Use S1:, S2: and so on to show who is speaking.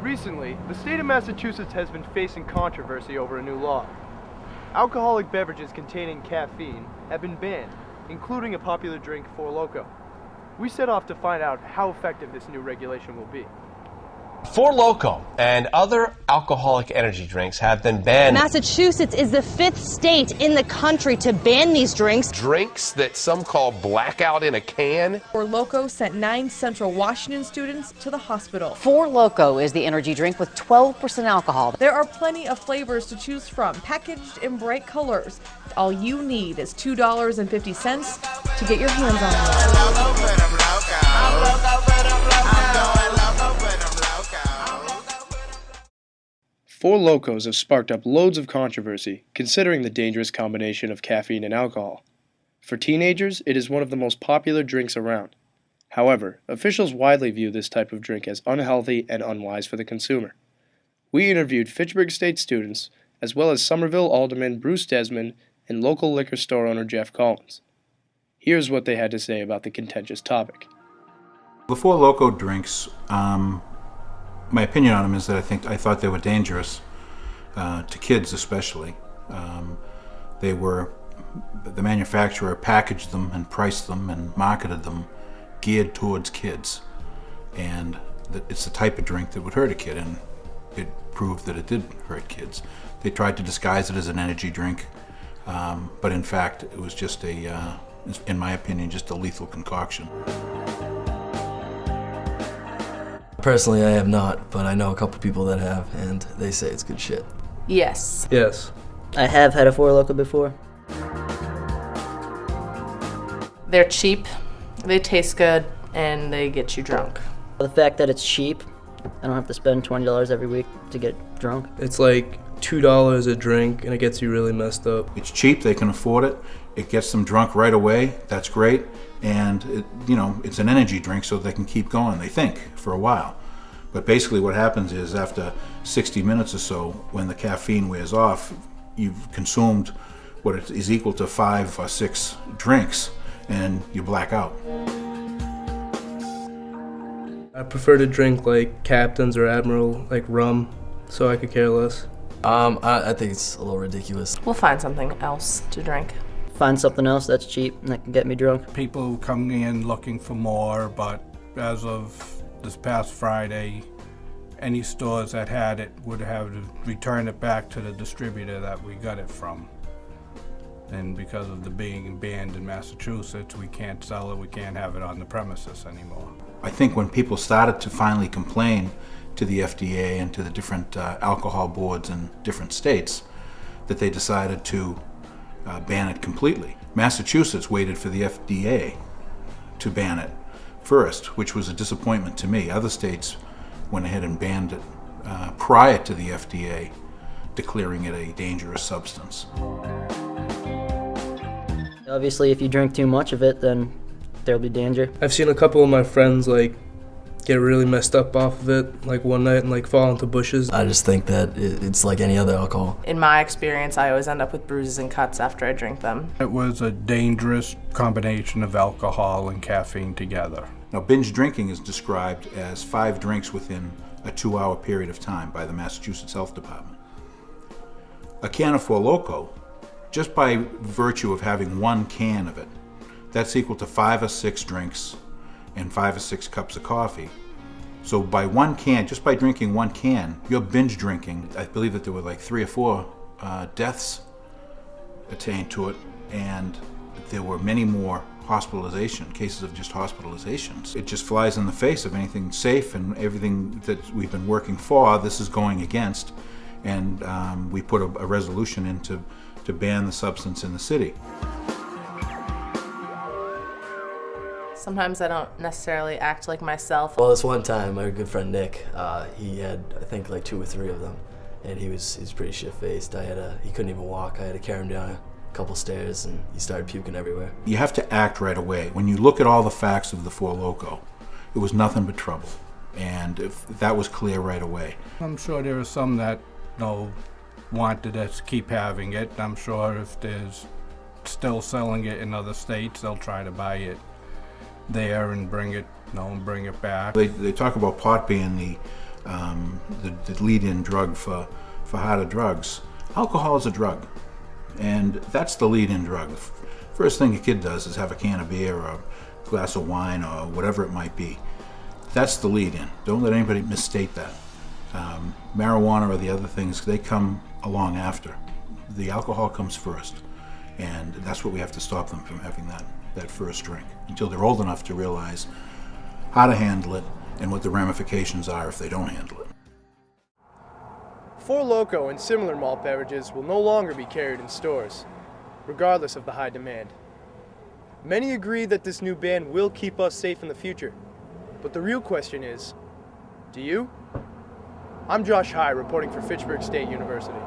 S1: Recently, the state of Massachusetts has been facing controversy over a new law. Alcoholic beverages containing caffeine have been banned, including a popular drink, FourLoko. We set off to find out how effective this new regulation will be.
S2: FourLoko and other alcoholic energy drinks have been banned.
S3: Massachusetts is the 5th state in the country to ban these drinks.
S2: Drinks that some call Blackout in a can.
S4: FourLoko sent 9 Central Washington students to the hospital.
S5: FourLoko is the energy drink with 12% alcohol.
S4: There are plenty of flavors to choose from, packaged in bright colors. All you need is $2.50 to get your hands on one.
S1: FourLokos have sparked up loads of controversy, considering the dangerous combination of caffeine and alcohol. For teenagers, it is one of the most popular drinks around. However, officials widely view this type of drink as unhealthy and unwise for the consumer. We interviewed Fitchburg State students, as well as Somerville Alderman Bruce Desmond and local liquor store owner Jeff Collins. Here's what they had to say about the contentious topic.
S6: The FourLoko drinks, my opinion on them is that I thought they were dangerous to kids especially. The manufacturer packaged them and priced them and marketed them geared towards kids, and it's the type of drink that would hurt a kid, and it proved that it did hurt kids. They tried to disguise it as an energy drink, but in fact it was just in my opinion, just a lethal concoction.
S7: Personally, I have not, but I know a couple people that have, and they say it's good shit.
S4: Yes.
S1: Yes.
S8: I have had a FourLoko before.
S9: They're cheap, they taste good, and they get you drunk.
S8: The fact that it's cheap, I don't have to spend $20 every week to get drunk.
S10: It's like $2 a drink, and it gets you really messed up.
S6: It's cheap, they can afford it, it gets them drunk right away, that's great, and it's an energy drink so they can keep going, they think, for a while. But basically what happens is after 60 minutes or so, when the caffeine wears off, you've consumed what is equal to 5 or 6 drinks, and you black out.
S10: I prefer to drink like Captain's or Admiral, like rum, so I could care less.
S7: I think it's a little ridiculous.
S9: We'll find something else to drink.
S8: Find something else that's cheap and that can get me drunk.
S11: People come in looking for more, but as of this past Friday, any stores that had it would have to return it back to the distributor that we got it from. And because of the being banned in Massachusetts, we can't sell it, we can't have it on the premises anymore.
S6: I think when people started to finally complain to the FDA and to the different alcohol boards in different states, that they decided to ban it completely. Massachusetts waited for the FDA to ban it first, which was a disappointment to me. Other states went ahead and banned it prior to the FDA declaring it a dangerous substance.
S8: Obviously, if you drink too much of it, then there'll be danger.
S10: I've seen a couple of my friends get really messed up off of it, like one night and fall into bushes.
S7: I just think that it's like any other alcohol.
S9: In my experience, I always end up with bruises and cuts after I drink them.
S11: It was a dangerous combination of alcohol and caffeine together.
S6: Now, binge drinking is described as 5 drinks within a 2-hour period of time by the Massachusetts Health Department. A can of FourLoko, just by virtue of having 1 can of it, that's equal to 5 or 6 drinks and 5 or 6 cups of coffee. So by 1 can, just by drinking 1 can, you're binge drinking. I believe that there were 3 or 4 deaths attained to it, and there were many more cases of just hospitalizations. It just flies in the face of anything safe and everything that we've been working for. This is going against, and we put a resolution in to ban the substance in the city.
S9: Sometimes I don't necessarily act like myself.
S7: Well, this one time, my good friend Nick, he had, I think, 2 or 3 of them, and he was pretty shit-faced. He couldn't even walk. I had to carry him down a couple stairs, and he started puking everywhere.
S6: You have to act right away. When you look at all the facts of the FourLoko, it was nothing but trouble, and that was clear right away.
S11: I'm sure there are some that wanted us to keep having it. I'm sure if there's still selling it in other states, they'll try to buy it there and bring it back.
S6: They talk about pot being the the lead-in drug for harder drugs. Alcohol is a drug, and that's the lead-in drug. First thing a kid does is have a can of beer or a glass of wine or whatever it might be. That's the lead-in. Don't let anybody misstate that. Marijuana or the other things, they come along after. The alcohol comes first, and that's what we have to stop them from having that first drink until they're old enough to realize how to handle it and what the ramifications are if they don't handle it.
S1: FourLoko and similar malt beverages will no longer be carried in stores, regardless of the high demand. Many agree that this new ban will keep us safe in the future, but the real question is, do you? I'm Josh High, reporting for Fitchburg State University.